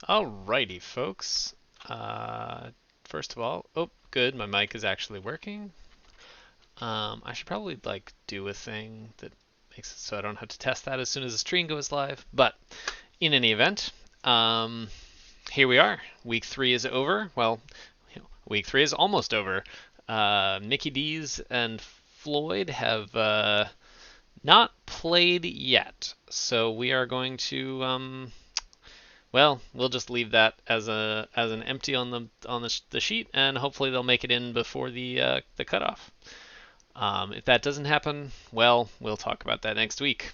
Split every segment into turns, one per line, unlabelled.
Alrighty, folks. First of all, oh, good, my mic is actually working. I should probably do a thing that makes it so I don't have to test that as soon as the stream goes live. But in any event, here we are. Week 3 is over. Well, week 3 is almost over. Mickey D's and Floyd have not played yet, so we are going to well, we'll just leave that as an empty on the sheet, and hopefully they'll make it in before the cutoff. If that doesn't happen, well, we'll talk about that next week.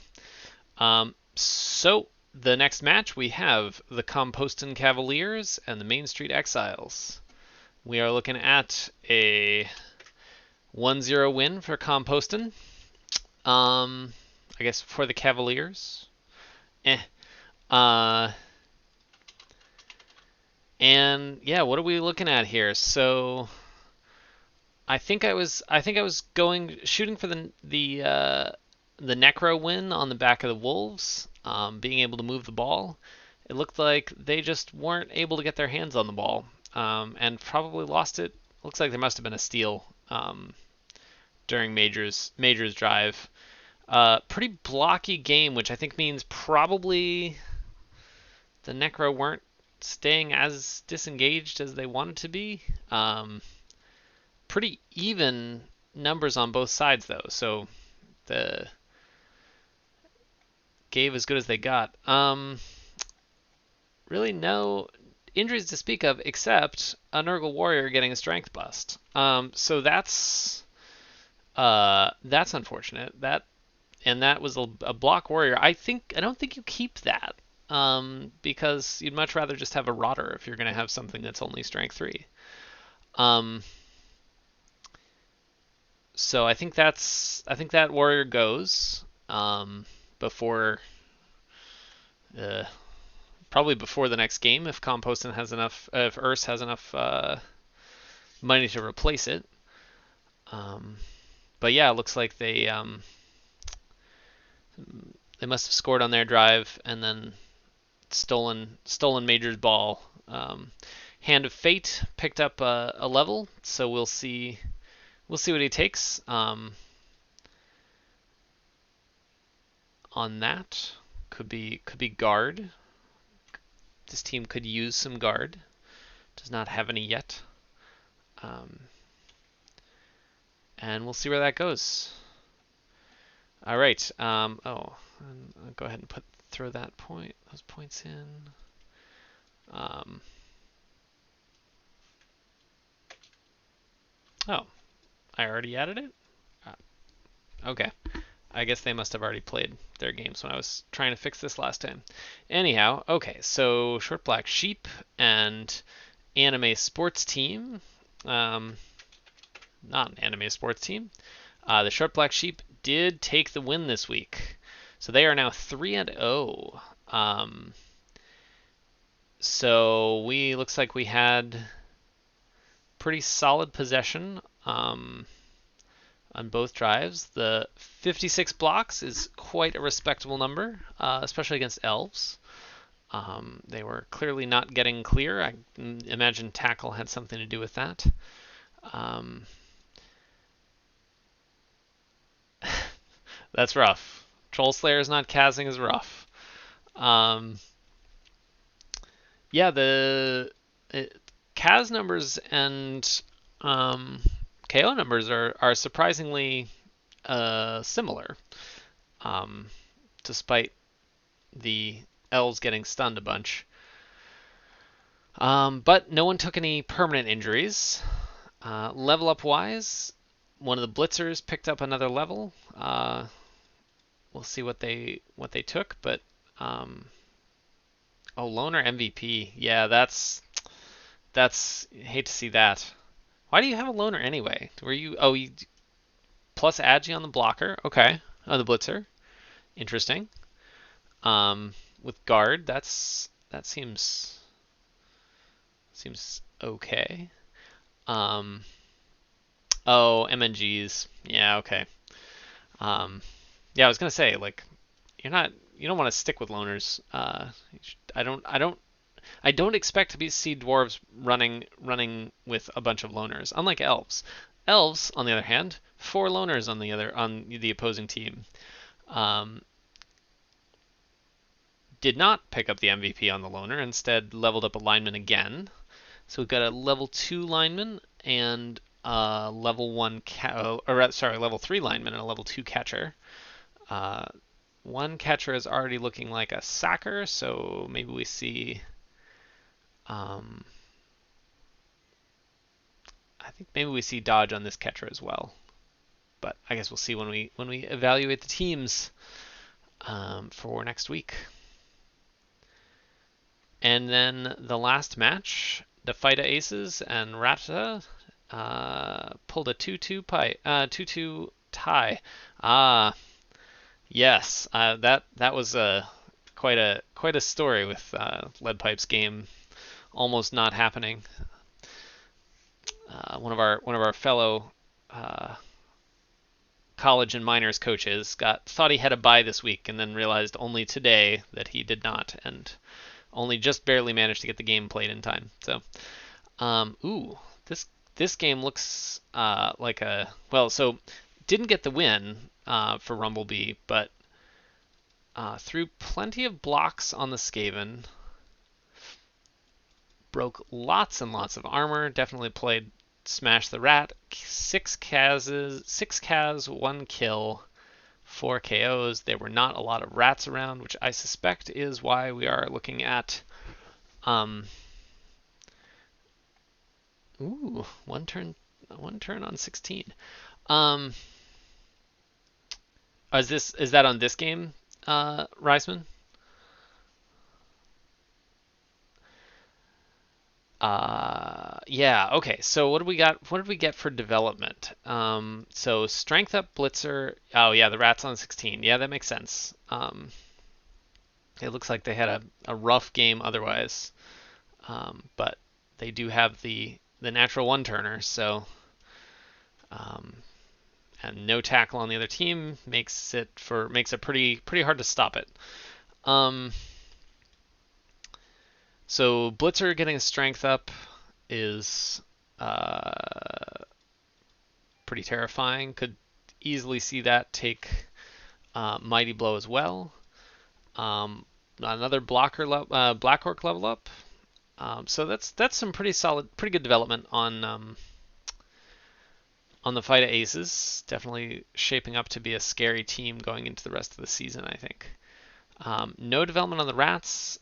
So the next match we have the Composton Cavaliers and the Main Street Exiles. We are looking at a 1-0 win for Composton. I guess for the Cavaliers. And yeah, what are we looking at here? So I think I was shooting for the Necro win on the back of the Wolves, being able to move the ball. It looked like they just weren't able to get their hands on the ball, and probably lost it. Looks like there must have been a steal during Major's drive. Pretty blocky game, which I think means probably the Necro weren't staying as disengaged as they wanted to be. Pretty even numbers on both sides, though, so the gave as good as they got. Really no injuries to speak of, except a Nurgle Warrior getting a strength bust. So that's unfortunate. That was a block warrior. I don't think you keep that. Because you'd much rather just have a rotter if you're going to have something that's only strength 3. So I think that warrior goes before probably before the next game if Composton has enough, if Urs has enough money to replace it. But yeah, it looks like they must have scored on their drive and then stolen Major's ball. Hand of Fate picked up a level, so we'll see what he takes on that. Could be guard. This team could use some guard. Does not have any yet. And we'll see where that goes. All right. I'll go ahead and throw those points in. Oh, I already added it? Okay. I guess they must have already played their games when I was trying to fix this last time. Anyhow, okay, so Short Black Sheep and Anime Sports Team. Not an Anime Sports Team. The Short Black Sheep did take the win this week. So they are now 3-0. So looks like we had pretty solid possession on both drives. The 56 blocks is quite a respectable number, especially against elves. They were clearly not getting clear. I imagine tackle had something to do with that. That's rough. Troll Slayer's not casting is rough. Yeah, the Kaz numbers and KO numbers are surprisingly similar, despite the elves getting stunned a bunch. But no one took any permanent injuries. Level up wise, one of the blitzers picked up another level. We'll see what they took, but loner MVP. Yeah, that's hate to see that. Why do you have a loner anyway? You plus Agi on the blocker? Okay, on the blitzer. Interesting. With guard, that seems okay. MNGs. Yeah, okay. Yeah, I was gonna say, like, you don't want to stick with loners. I I don't expect to see dwarves running with a bunch of loners, unlike elves. Elves, on the other hand, 4 loners on the opposing team. Um, did not pick up the MVP on the loner, instead leveled up a lineman again. So we've got a level 2 lineman and a level 1 level 3 lineman and a level 2 catcher. One catcher is already looking like a sacker, so maybe we see I think maybe we see dodge on this catcher as well. But I guess we'll see when we evaluate the teams for next week. And then the last match, the Fighta Aces and Rata pulled a 2-2 tie. Yes, that was quite a story with Lead Pipe's game almost not happening. One of our fellow college and minors coaches thought he had a bye this week and then realized only today that he did not, and only just barely managed to get the game played in time. So, this game looks like so didn't get the win for Rumblebee, but threw plenty of blocks on the Skaven, broke lots and lots of armor, definitely played Smash the Rat, 6 Kaz, 1 kill, 4 KOs. There were not a lot of rats around, which I suspect is why we are looking at one turn on 16. Is that on this game, Reisman? Yeah, okay. So what do we got? What did we get for development? So strength up Blitzer. Oh yeah, the rats on 16. Yeah, that makes sense. It looks like they had a rough game otherwise, but they do have the natural one turner. So, and no tackle on the other team makes it pretty hard to stop it. So Blitzer getting a strength up is pretty terrifying. Could easily see that take Mighty Blow as well. Another Black Orc level up. So that's some pretty good development on the Fighta Aces. Definitely shaping up to be a scary team going into the rest of the season, I think. No development on the Rats.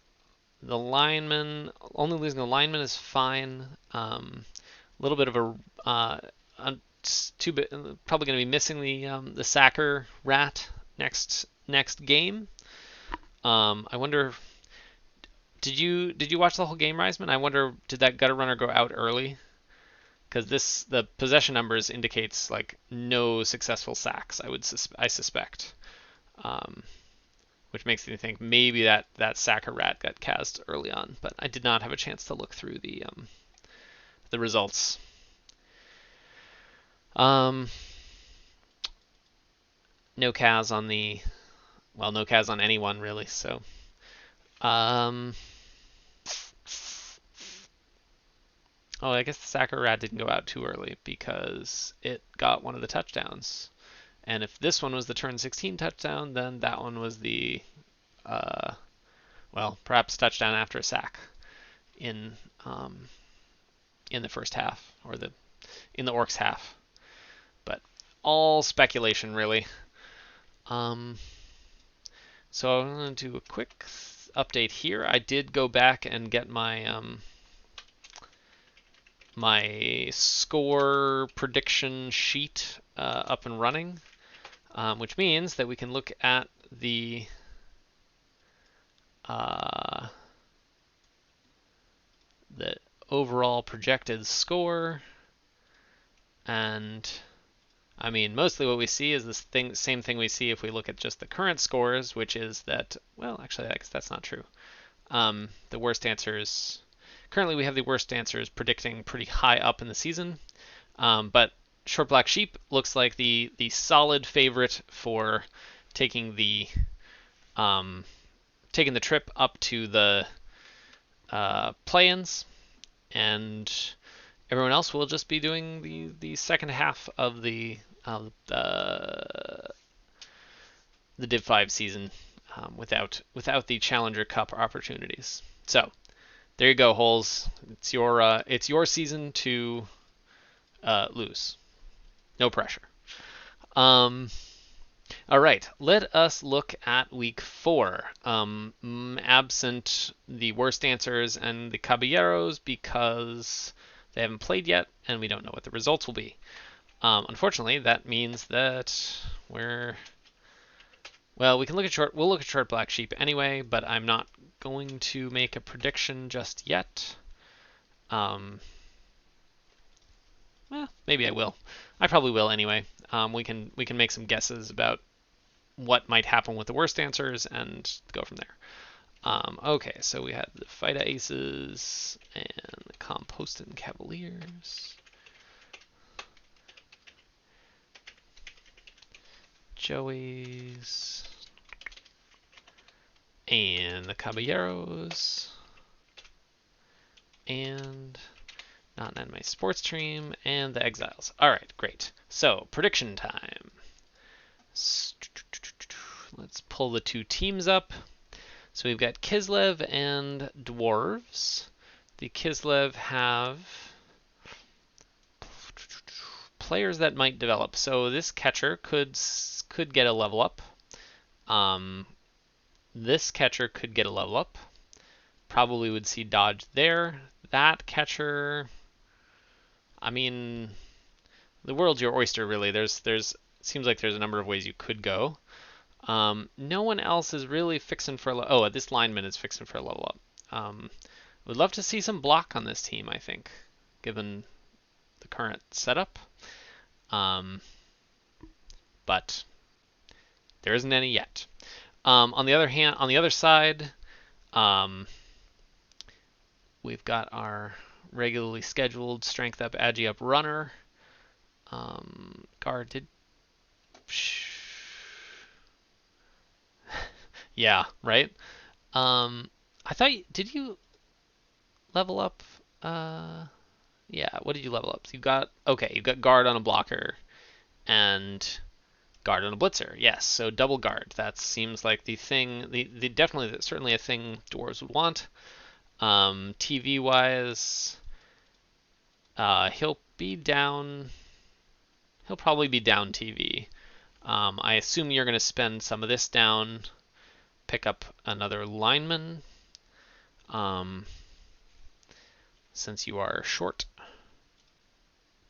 The lineman, only losing the lineman is fine. A little bit of probably going to be missing the Sacker Rat next game. I wonder, did you watch the whole game, Reisman? I wonder, did that gutter runner go out early? Because the possession numbers indicates like no successful sacks. I suspect. Which makes me think maybe that Sacker Rat got cast early on, but I did not have a chance to look through the results. No Kaz on no Kaz on anyone really. So, I guess the Sacker Rat didn't go out too early because it got one of the touchdowns. And if this one was the turn 16 touchdown, then that one was the, perhaps touchdown after a sack in the first half, or in the Orcs half. But all speculation, really. So I'm going to do a quick update here. I did go back and get my my score prediction sheet up and running. Which means that we can look at the overall projected score, and I mean mostly what we see is same thing we see if we look at just the current scores, which is that, well, actually I guess that's not true. The worst answers currently, we have the worst answers predicting pretty high up in the season, but Short Black Sheep looks like the solid favorite for taking the trip up to the play-ins, and everyone else will just be doing the second half of the Div 5 season without the Challenger Cup opportunities. So there you go, Holes. It's your season to lose. No pressure. All right, let us look at week 4. Absent the worst answers and the Caballeros because they haven't played yet, and we don't know what the results will be. Unfortunately, that means that well, we can look at short. We'll look at short black sheep anyway, but I'm not going to make a prediction just yet. Well, maybe I will. I probably will anyway. We can make some guesses about what might happen with the worst answers and go from there. Okay, so we had the Fida Aces and the Compostin Cavaliers. Joey's and the Caballeros and not in my sports stream and the Exiles. All right, great. So prediction time. Let's pull the two teams up. So we've got Kislev and Dwarves. The Kislev have players that might develop. So this catcher could get a level up. This catcher could get a level up. Probably would see dodge there. That catcher, I mean, the world's your oyster, really. Seems like there's a number of ways you could go. No one else is really fixing for a this lineman is fixing for a level up. Would love to see some block on this team, I think, given the current setup. But there isn't any yet. On the other side, we've got our regularly scheduled strength up, agi up runner. Guard did. Yeah, right. I thought did you level up? Yeah. What did you level up? So you've got guard on a blocker and guard on a blitzer. Yes, so double guard. That seems like the thing. The definitely certainly a thing dwarves would want. TV wise, he'll be down. He'll probably be down TV. I assume you're going to spend some of this down, pick up another lineman, since you are short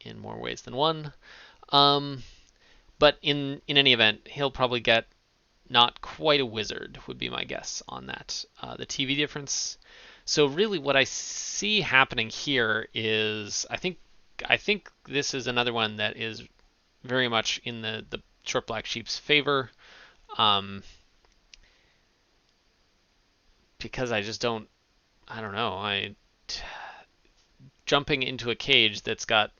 in more ways than one. But in any event, he'll probably get not quite a wizard, would be my guess on that. The TV difference. So really what I see happening here is I think this is another one that is very much in the short black sheep's favor. Because I just don't know. Jumping into a cage that's got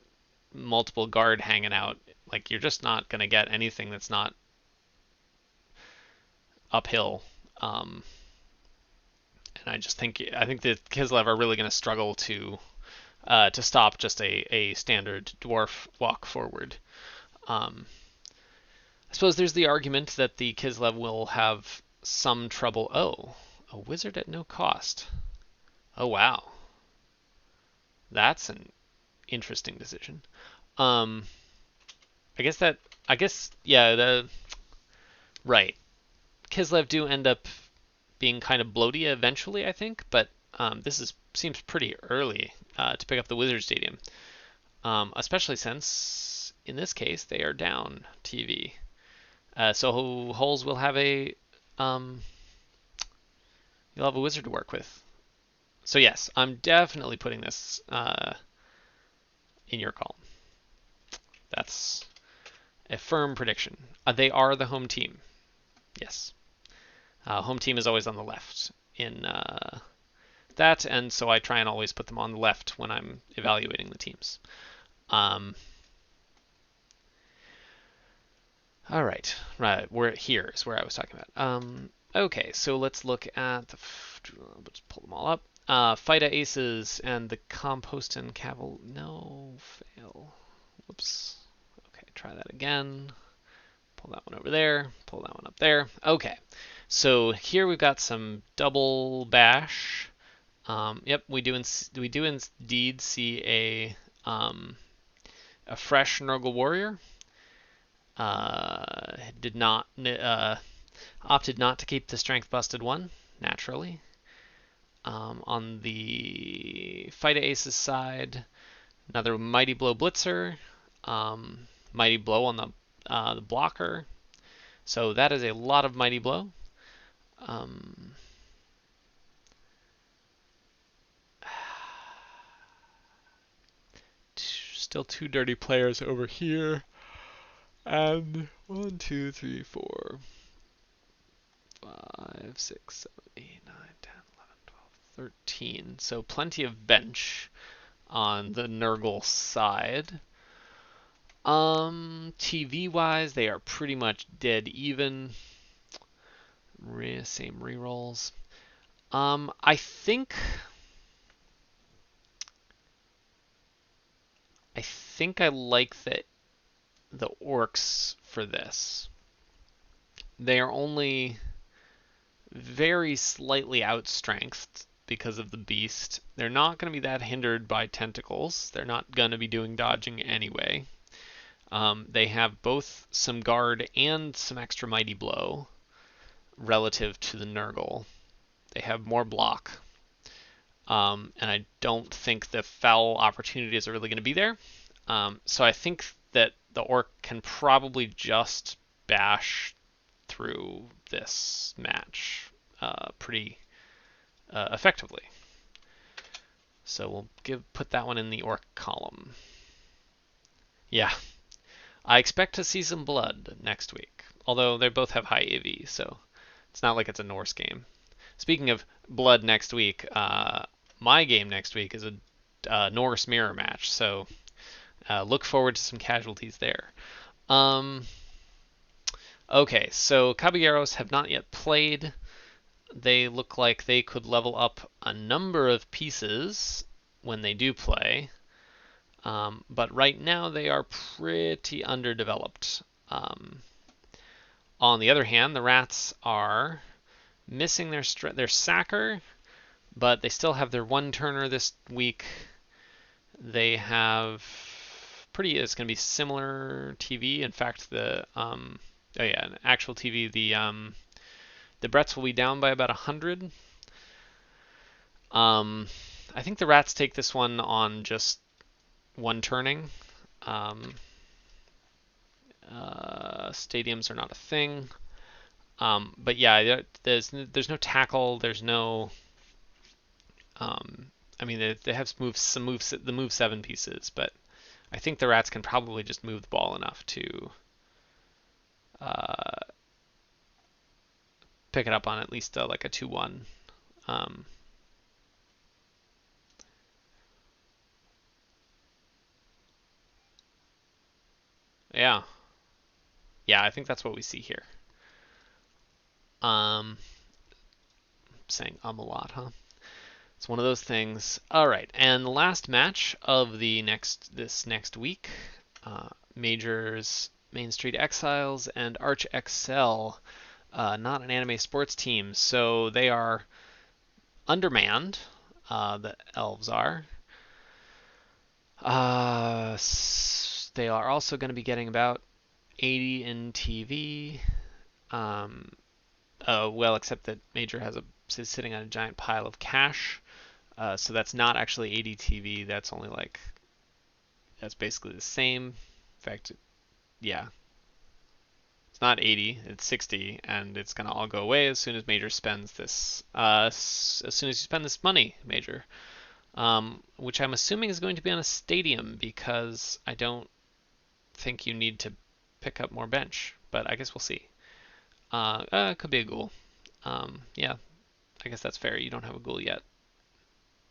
multiple guard hanging out, like you're just not going to get anything that's not uphill. And I think the Kislev are really going to struggle to stop just a standard dwarf walk forward. I suppose there's the argument that the Kislev will have some trouble. Oh, a wizard at no cost. Oh wow, that's an interesting decision. I guess yeah. Right. Kislev do end up being kind of bloaty eventually, I think, but seems pretty early to pick up the Wizard Stadium, especially since in this case they are down TV. So Holes will have you'll have a wizard to work with. So yes, I'm definitely putting this in your column. That's a firm prediction. They are the home team. Yes. Home team is always on the left in that, and so I try and always put them on the left when I'm evaluating the teams. All right, here is where I was talking about. Okay, so let's look at let's pull them all up. Fighter Aces and the Compost and Caval. No, fail. Whoops. Okay, try that again. Pull that one over there. Pull that one up there. Okay, so here we've got some double bash. Yep, we do indeed see a fresh Nurgle warrior. Did not opted not to keep the strength busted one naturally. On the Fighter Aces side, another Mighty Blow Blitzer, Mighty Blow on the blocker. So that is a lot of Mighty Blow. Still two dirty players over here. And 1, 2, 3, 4, 5, 6, 7, 8, 9, 10, 11, 12, 13. So plenty of bench on the Nurgle side. TV wise, they are pretty much dead even. Same rerolls. I think I like the orcs for this. They are only very slightly outstrengthed because of the beast. They're not going to be that hindered by tentacles. They're not going to be doing dodging anyway. They have both some guard and some extra mighty blow relative to the Nurgle. They have more block. And I don't think the foul opportunities are really going to be there. So I think that the orc can probably just bash through this match pretty effectively. So we'll put that one in the orc column. Yeah, I expect to see some blood next week. Although they both have high AV, so it's not like it's a Norse game. Speaking of blood next week, my game next week is a Norse mirror match, so look forward to some casualties there. Okay, so Caballeros have not yet played. They look like they could level up a number of pieces when they do play, but right now they are pretty underdeveloped. On the other hand, the Rats are missing their sacker, but they still have their one turner this week. They have it's going to be similar TV. In fact, actual TV, the Bretts will be down by about 100. I think the Rats take this one on just one turning. Stadiums are not a thing. But yeah, there's no tackle. There's no. I mean, they have the move 7 pieces, but I think the Rats can probably just move the ball enough to pick it up on at least like a 2-1. Yeah. Yeah, I think that's what we see here. Saying a lot, huh? It's one of those things. All right, and the last match of this next week, Majors, Main Street Exiles, and Arch XL, not an anime sports team, so they are undermanned. The elves are. They are also going to be getting about 80 in TV. Well, except that Major is sitting on a giant pile of cash. So that's not actually 80 TV. That's basically the same. In fact, yeah. It's not 80, it's 60, and it's going to all go away as soon as Major spends this. As soon as you spend this money, Major. Which I'm assuming is going to be on a stadium because I don't think you need to pick up more bench, but I guess we'll see. It could be a ghoul. Yeah, I guess that's fair. You don't have a ghoul yet.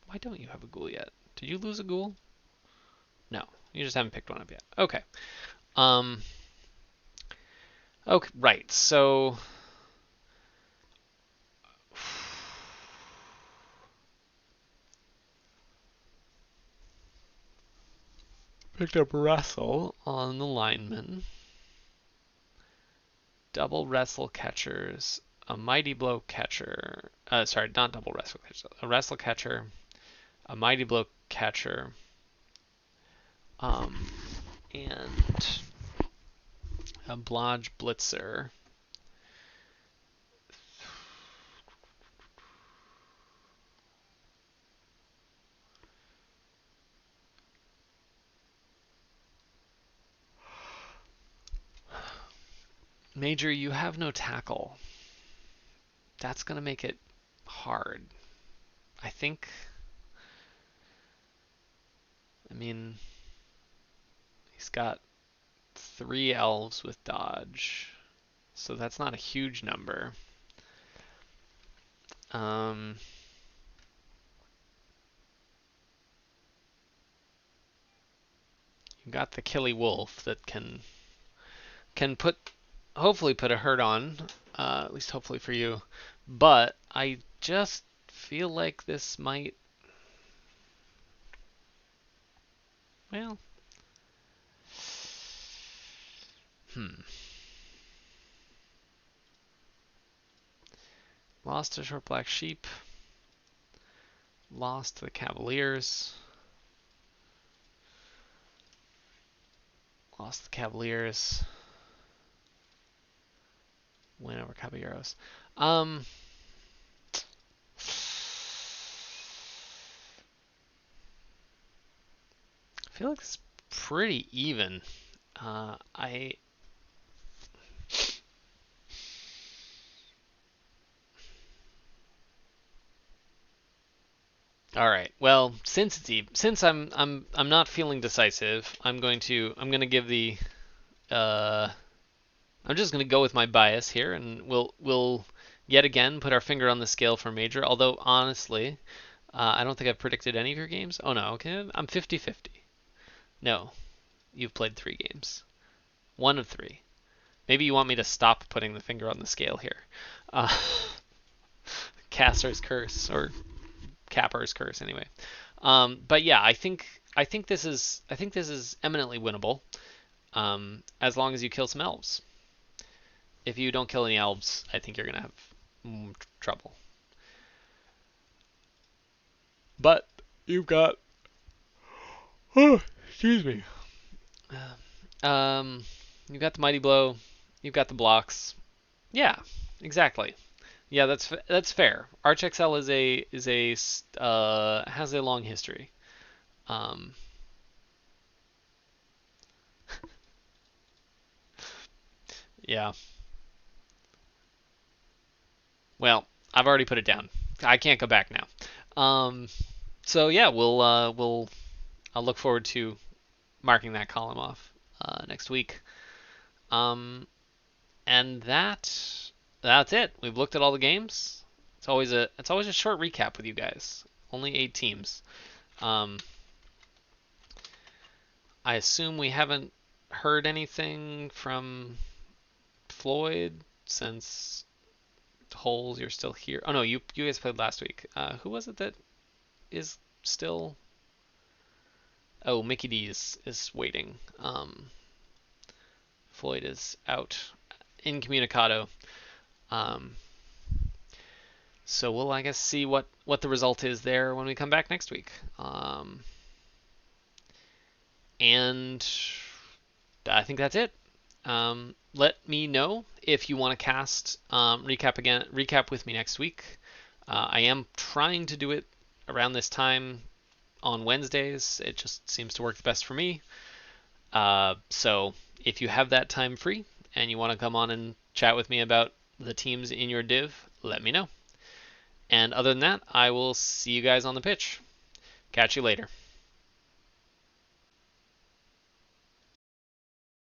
Why don't you have a ghoul yet? Did you lose a ghoul? No, you just haven't picked one up yet. Okay. Okay, right. So Picked up Russell on the lineman. Double wrestle catchers. A mighty blow catcher. Sorry, not double wrestle catcher. A wrestle catcher. A mighty blow catcher. And a Blodge Blitzer. Major, you have no tackle. That's going to make it hard. I think. I mean, he's got 3 elves with dodge, so that's not a huge number. You got the Killy Wolf that can hopefully put a hurt on, at least hopefully for you. But I just feel like this might, well, Lost to Short Black Sheep. Lost to the Cavaliers. Lost to the Cavaliers. Win over Caballeros. I feel like it's pretty even. All right. Well, since I'm not feeling decisive, I'm gonna give the I'm just gonna go with my bias here, and we'll yet again put our finger on the scale for Major. Although honestly, I don't think I've predicted any of your games. Oh no, okay, I'm 50-50. No, you've played 3 games, 1 of 3. Maybe you want me to stop putting the finger on the scale here. Caster's curse, or Capper's curse, anyway. But yeah, I think this is eminently winnable, as long as you kill some elves. If you don't kill any elves, I think you're gonna have trouble. But you've got, oh, excuse me. You've got the mighty blow. You've got the blocks. Yeah, exactly. Yeah, that's fair. ArchXL has a long history. Yeah. Well, I've already put it down. I can't go back now. So yeah, I'll look forward to marking that column off next week. And that's it. We've looked at all the games. It's always a short recap with you guys. Only 8 teams. I assume we haven't heard anything from Floyd since Holes, you're still here. Oh no, you guys played last week. Who was it that is still? Oh, Mickey D is waiting. Floyd is out incommunicado. So we'll, I guess, see what the result is there when we come back next week. And I think that's it. Let me know if you want to cast recap with me next week. I am trying to do it around this time on Wednesdays. It just seems to work the best for me. So if you have that time free and you want to come on and chat with me about the teams in your div, let me know. And other than that, I will see you guys on the pitch. Catch you later.